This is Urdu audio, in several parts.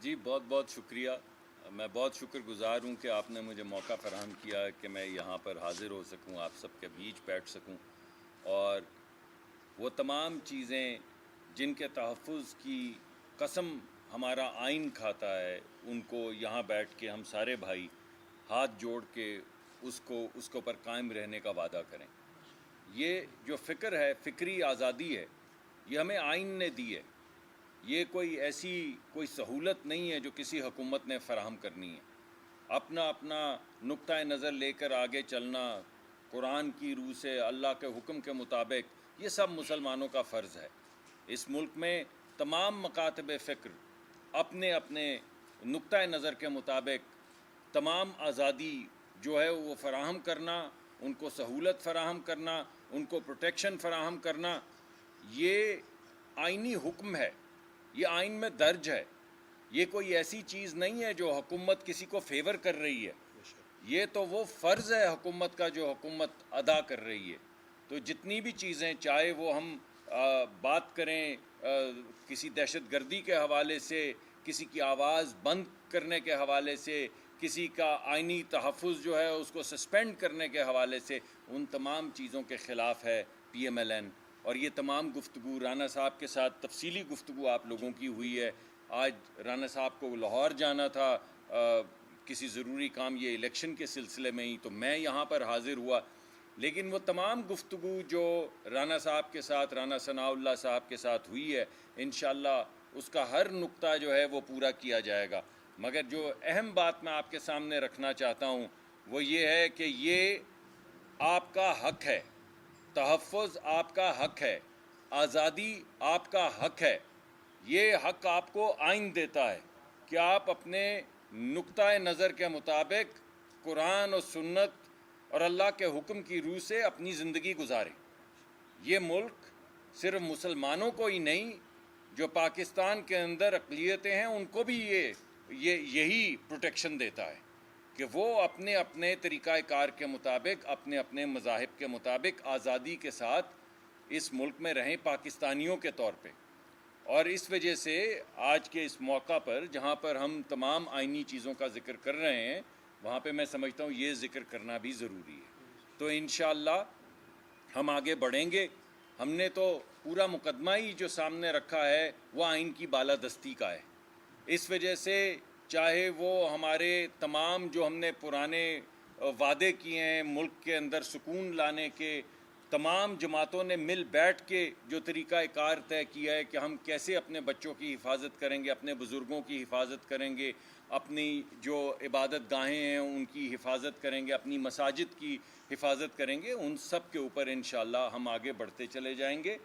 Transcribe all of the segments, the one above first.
جی بہت بہت شکریہ. میں بہت شکر گزار ہوں کہ آپ نے مجھے موقع فراہم کیا کہ میں یہاں پر حاضر ہو سکوں, آپ سب کے بیچ بیٹھ سکوں, اور وہ تمام چیزیں جن کے تحفظ کی قسم ہمارا آئین کھاتا ہے ان کو یہاں بیٹھ کے ہم سارے بھائی ہاتھ جوڑ کے اس کو پر قائم رہنے کا وعدہ کریں. یہ جو فکر ہے, فکری آزادی ہے, یہ ہمیں آئین نے دی ہے. یہ کوئی سہولت نہیں ہے جو کسی حکومت نے فراہم کرنی ہے. اپنا نقطہ نظر لے کر آگے چلنا قرآن کی روح سے, اللہ کے حکم کے مطابق, یہ سب مسلمانوں کا فرض ہے. اس ملک میں تمام مکاتب فکر اپنے اپنے نقطہ نظر کے مطابق تمام آزادی جو ہے وہ فراہم کرنا, ان کو سہولت فراہم کرنا, ان کو پروٹیکشن فراہم کرنا, یہ آئینی حکم ہے, یہ آئین میں درج ہے. یہ کوئی ایسی چیز نہیں ہے جو حکومت کسی کو فیور کر رہی ہے, یہ تو وہ فرض ہے حکومت کا جو حکومت ادا کر رہی ہے. تو جتنی بھی چیزیں, چاہے وہ ہم بات کریں کسی دہشت گردی کے حوالے سے, کسی کی آواز بند کرنے کے حوالے سے, کسی کا آئینی تحفظ جو ہے اس کو سسپینڈ کرنے کے حوالے سے, ان تمام چیزوں کے خلاف ہے پی ایم ایل این. اور یہ تمام گفتگو رانا صاحب کے ساتھ تفصیلی گفتگو آپ لوگوں کی ہوئی ہے. آج رانا صاحب کو لاہور جانا تھا کسی ضروری کام, یہ الیکشن کے سلسلے میں ہی, تو میں یہاں پر حاضر ہوا. لیکن وہ تمام گفتگو جو رانا صاحب کے ساتھ, رانا ثناء اللہ صاحب کے ساتھ ہوئی ہے, انشاءاللہ اس کا ہر نقطہ جو ہے وہ پورا کیا جائے گا. مگر جو اہم بات میں آپ کے سامنے رکھنا چاہتا ہوں وہ یہ ہے کہ یہ آپ کا حق ہے, تحفظ آپ کا حق ہے, آزادی آپ کا حق ہے. یہ حق آپ کو آئین دیتا ہے کہ آپ اپنے نقطہ نظر کے مطابق قرآن و سنت اور اللہ کے حکم کی روح سے اپنی زندگی گزاریں. یہ ملک صرف مسلمانوں کو ہی نہیں, جو پاکستان کے اندر اقلیتیں ہیں ان کو بھی یہی پروٹیکشن دیتا ہے کہ وہ اپنے اپنے طریقہ کار کے مطابق, اپنے اپنے مذاہب کے مطابق آزادی کے ساتھ اس ملک میں رہیں پاکستانیوں کے طور پہ. اور اس وجہ سے آج کے اس موقع پر جہاں پر ہم تمام آئینی چیزوں کا ذکر کر رہے ہیں, وہاں پہ میں سمجھتا ہوں یہ ذکر کرنا بھی ضروری ہے. تو انشاءاللہ ہم آگے بڑھیں گے. ہم نے تو پورا مقدمہ ہی جو سامنے رکھا ہے وہ آئین کی بالادستی کا ہے. اس وجہ سے چاہے وہ ہمارے تمام جو ہم نے پرانے وعدے کیے ہیں ملک کے اندر سکون لانے کے, تمام جماعتوں نے مل بیٹھ کے جو طریقہ کار طے کیا ہے کہ ہم کیسے اپنے بچوں کی حفاظت کریں گے, اپنے بزرگوں کی حفاظت کریں گے, اپنی جو عبادت گاہیں ہیں ان کی حفاظت کریں گے, اپنی مساجد کی حفاظت کریں گے, ان سب کے اوپر انشاءاللہ ہم آگے بڑھتے چلے جائیں گے.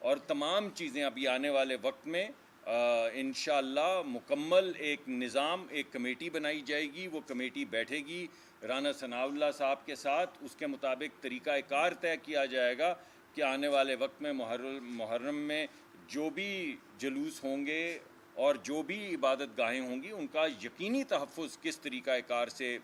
اور تمام چیزیں ابھی آنے والے وقت میں انشاءاللہ مکمل ایک نظام, ایک کمیٹی بنائی جائے گی. وہ کمیٹی بیٹھے گی رانا ثناء اللہ صاحب کے ساتھ, اس کے مطابق طریقہ کار طے کیا جائے گا کہ آنے والے وقت میں محرم میں جو بھی جلوس ہوں گے اور جو بھی عبادت گاہیں ہوں گی ان کا یقینی تحفظ کس طریقہ کار سے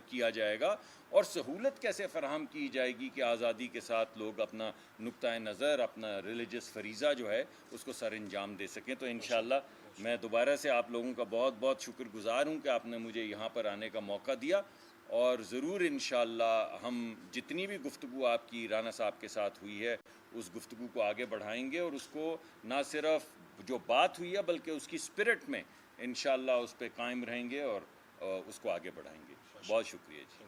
کیا جائے گا, اور سہولت کیسے فراہم کی جائے گی کہ آزادی کے ساتھ لوگ اپنا نقطہ نظر, اپنا ریلیجس فریضہ جو ہے اس کو سر انجام دے سکیں. تو انشاءاللہ میں دوبارہ سے آپ لوگوں کا بہت بہت شکر گزار ہوں کہ آپ نے مجھے یہاں پر آنے کا موقع دیا, اور ضرور انشاءاللہ ہم جتنی بھی گفتگو آپ کی رانا صاحب کے ساتھ ہوئی ہے اس گفتگو کو آگے بڑھائیں گے, اور اس کو نہ صرف جو بات ہوئی ہے بلکہ اس کی اسپرٹ میں انشاءاللہ اس پہ قائم رہیں گے اور اس کو آگے بڑھائیں گے. بہت شکریہ جی.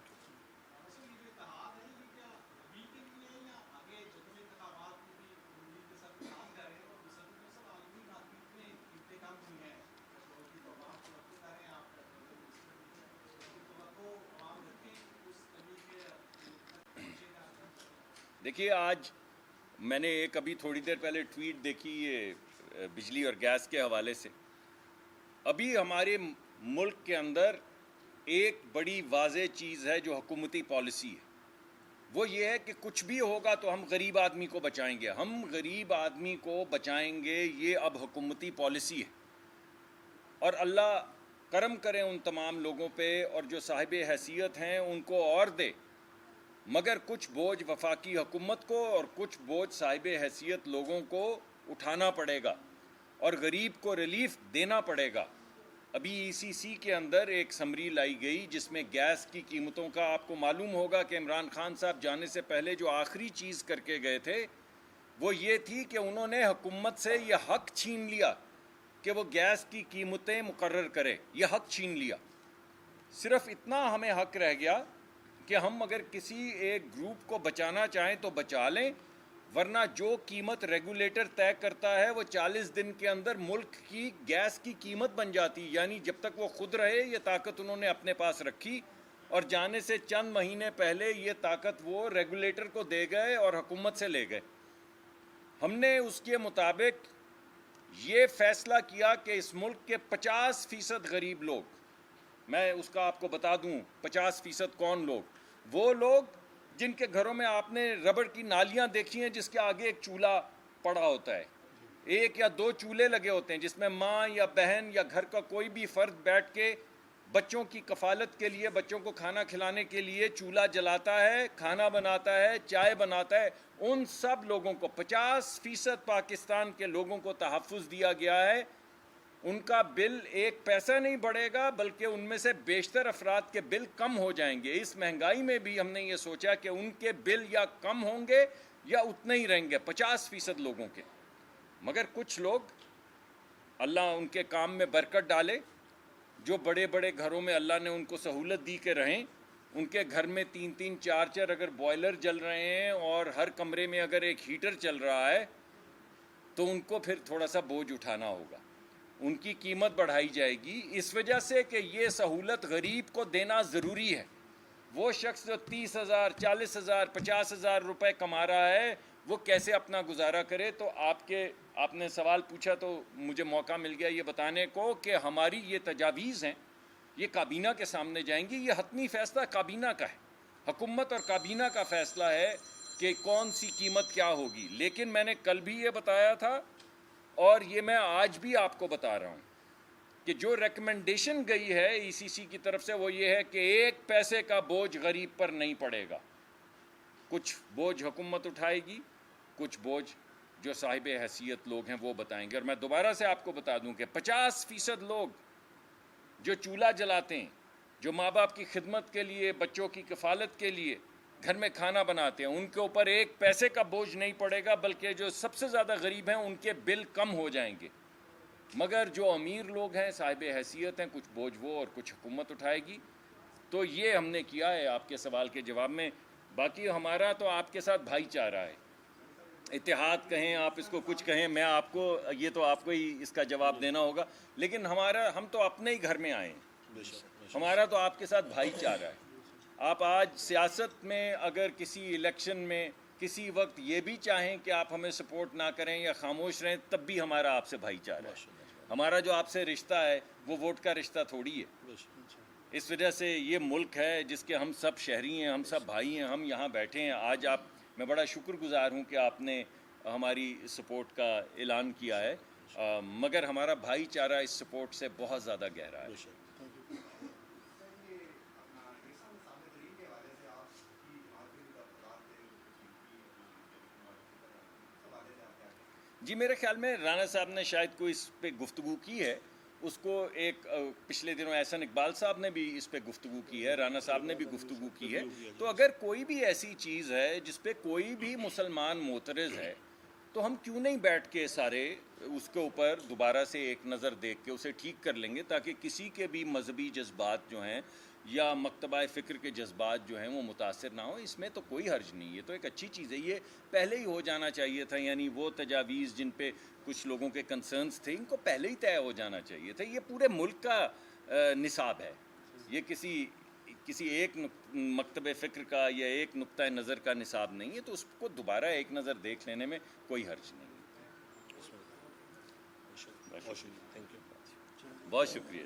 دیکھیے آج میں نے ایک ابھی تھوڑی دیر پہلے ٹویٹ دیکھی یہ بجلی اور گیس کے حوالے سے. ابھی ہمارے ملک کے اندر ایک بڑی واضح چیز ہے جو حکومتی پالیسی ہے, وہ یہ ہے کہ کچھ بھی ہوگا تو ہم غریب آدمی کو بچائیں گے, ہم غریب آدمی کو بچائیں گے, یہ اب حکومتی پالیسی ہے. اور اللہ کرم کرے ان تمام لوگوں پہ, اور جو صاحب حیثیت ہیں ان کو اور دے, مگر کچھ بوجھ وفاقی حکومت کو اور کچھ بوجھ صاحب حیثیت لوگوں کو اٹھانا پڑے گا, اور غریب کو ریلیف دینا پڑے گا. ابھی ECC کے اندر ایک سمری لائی گئی جس میں گیس کی قیمتوں کا آپ کو معلوم ہوگا کہ عمران خان صاحب جانے سے پہلے جو آخری چیز کر کے گئے تھے وہ یہ تھی کہ انہوں نے حکومت سے یہ حق چھین لیا کہ وہ گیس کی قیمتیں مقرر کرے. یہ حق چھین لیا. صرف اتنا ہمیں حق رہ گیا کہ ہم اگر کسی ایک گروپ کو بچانا چاہیں تو بچا لیں، ورنہ جو قیمت ریگولیٹر طے کرتا ہے وہ 40 دن کے اندر ملک کی گیس کی قیمت بن جاتی. یعنی جب تک وہ خود رہے یہ طاقت انہوں نے اپنے پاس رکھی، اور جانے سے چند مہینے پہلے یہ طاقت وہ ریگولیٹر کو دے گئے اور حکومت سے لے گئے. ہم نے اس کے مطابق یہ فیصلہ کیا کہ اس ملک کے 50% غریب لوگ، میں اس کا آپ کو بتا دوں 50% کون لوگ؟ وہ لوگ جن کے گھروں میں آپ نے ربڑ کی نالیاں دیکھی ہیں جس کے آگے ایک چولہا پڑا ہوتا ہے، 1 یا 2 چولہے لگے ہوتے ہیں جس میں ماں یا بہن یا گھر کا کوئی بھی فرد بیٹھ کے بچوں کی کفالت کے لیے، بچوں کو کھانا کھلانے کے لیے چولہا جلاتا ہے، کھانا بناتا ہے، چائے بناتا ہے. ان سب لوگوں کو 50% پاکستان کے لوگوں کو تحفظ دیا گیا ہے. ان کا بل 1 پیسہ نہیں بڑھے گا بلکہ ان میں سے بیشتر افراد کے بل کم ہو جائیں گے. اس مہنگائی میں بھی ہم نے یہ سوچا کہ ان کے بل یا کم ہوں گے یا اتنے ہی رہیں گے 50% لوگوں کے. مگر کچھ لوگ، اللہ ان کے کام میں برکت ڈالے، جو بڑے بڑے گھروں میں اللہ نے ان کو سہولت دی کہ رہیں، ان کے گھر میں 3 4 اگر بوائلر جل رہے ہیں اور ہر کمرے میں اگر ایک ہیٹر چل رہا ہے تو ان کو پھر تھوڑا سا بوجھ اٹھانا ہوگا. ان کی قیمت بڑھائی جائے گی اس وجہ سے کہ یہ سہولت غریب کو دینا ضروری ہے. وہ شخص جو 30,000 40,000 50,000 روپے کما رہا ہے وہ کیسے اپنا گزارا کرے؟ تو آپ نے سوال پوچھا تو مجھے موقع مل گیا یہ بتانے کو کہ ہماری یہ تجاویز ہیں، یہ کابینہ کے سامنے جائیں گی. یہ حتمی فیصلہ کابینہ کا ہے، حکومت اور کابینہ کا فیصلہ ہے کہ کون سی قیمت کیا ہوگی. لیکن میں نے کل بھی یہ بتایا تھا اور یہ میں آج بھی آپ کو بتا رہا ہوں کہ جو ریکمنڈیشن گئی ہے ECC کی طرف سے وہ یہ ہے کہ 1 پیسے کا بوجھ غریب پر نہیں پڑے گا. کچھ بوجھ حکومت اٹھائے گی، کچھ بوجھ جو صاحب حیثیت لوگ ہیں وہ بتائیں گے. اور میں دوبارہ سے آپ کو بتا دوں کہ 50% لوگ جو چولہا جلاتے ہیں، جو ماں باپ کی خدمت کے لیے، بچوں کی کفالت کے لیے گھر میں کھانا بناتے ہیں، ان کے اوپر 1 پیسے کا بوجھ نہیں پڑے گا بلکہ جو سب سے زیادہ غریب ہیں ان کے بل کم ہو جائیں گے. مگر جو امیر لوگ ہیں، صاحب حیثیت ہیں، کچھ بوجھ وہ اور کچھ حکومت اٹھائے گی. تو یہ ہم نے کیا ہے آپ کے سوال کے جواب میں. باقی ہمارا تو آپ کے ساتھ بھائی چارہ ہے، اتحاد کہیں آپ اس کو کچھ کہیں، میں آپ کو یہ تو آپ کو ہی اس کا جواب دینا ہوگا. لیکن ہم تو اپنے ہی گھر میں آئے ہیں، ہمارا تو آپ کے ساتھ بھائی چارہ ہے. آپ آج سیاست میں اگر کسی الیکشن میں کسی وقت یہ بھی چاہیں کہ آپ ہمیں سپورٹ نہ کریں یا خاموش رہیں تب بھی ہمارا آپ سے بھائی چارہ ہے. ہمارا جو آپ سے رشتہ ہے وہ ووٹ کا رشتہ تھوڑی ہے. اس وجہ سے یہ ملک ہے جس کے ہم سب شہری ہیں، ہم سب بھائی ہیں، ہم یہاں بیٹھے ہیں. آج میں بڑا شکر گزار ہوں کہ آپ نے ہماری سپورٹ کا اعلان کیا ہے، مگر ہمارا بھائی چارہ اس سپورٹ سے بہت زیادہ گہرا ہے. جی میرے خیال میں رانا صاحب نے شاید کوئی اس پہ گفتگو کی ہے. اس کو ایک پچھلے دنوں احسن اقبال صاحب نے بھی اس پہ گفتگو کی ہے، رانا صاحب نے بھی گفتگو کی ہے. تو اگر کوئی بھی ایسی چیز ہے جس پہ کوئی بھی مسلمان معترض ہے تو ہم کیوں نہیں بیٹھ کے سارے اس کے اوپر دوبارہ سے ایک نظر دیکھ کے اسے ٹھیک کر لیں گے تاکہ کسی کے بھی مذہبی جذبات جو ہیں یا مکتبہ فکر کے جذبات جو ہیں وہ متاثر نہ ہوں. اس میں تو کوئی حرج نہیں، یہ تو ایک اچھی چیز ہے. یہ پہلے ہی ہو جانا چاہیے تھا، یعنی وہ تجاویز جن پہ کچھ لوگوں کے کنسرنز تھے ان کو پہلے ہی طے ہو جانا چاہیے تھا. یہ پورے ملک کا نصاب ہے، یہ کسی ایک مکتب فکر کا یا ایک نقطہ نظر کا نصاب نہیں ہے. تو اس کو دوبارہ ایک نظر دیکھ لینے میں کوئی حرج نہیں. بہت شکریہ.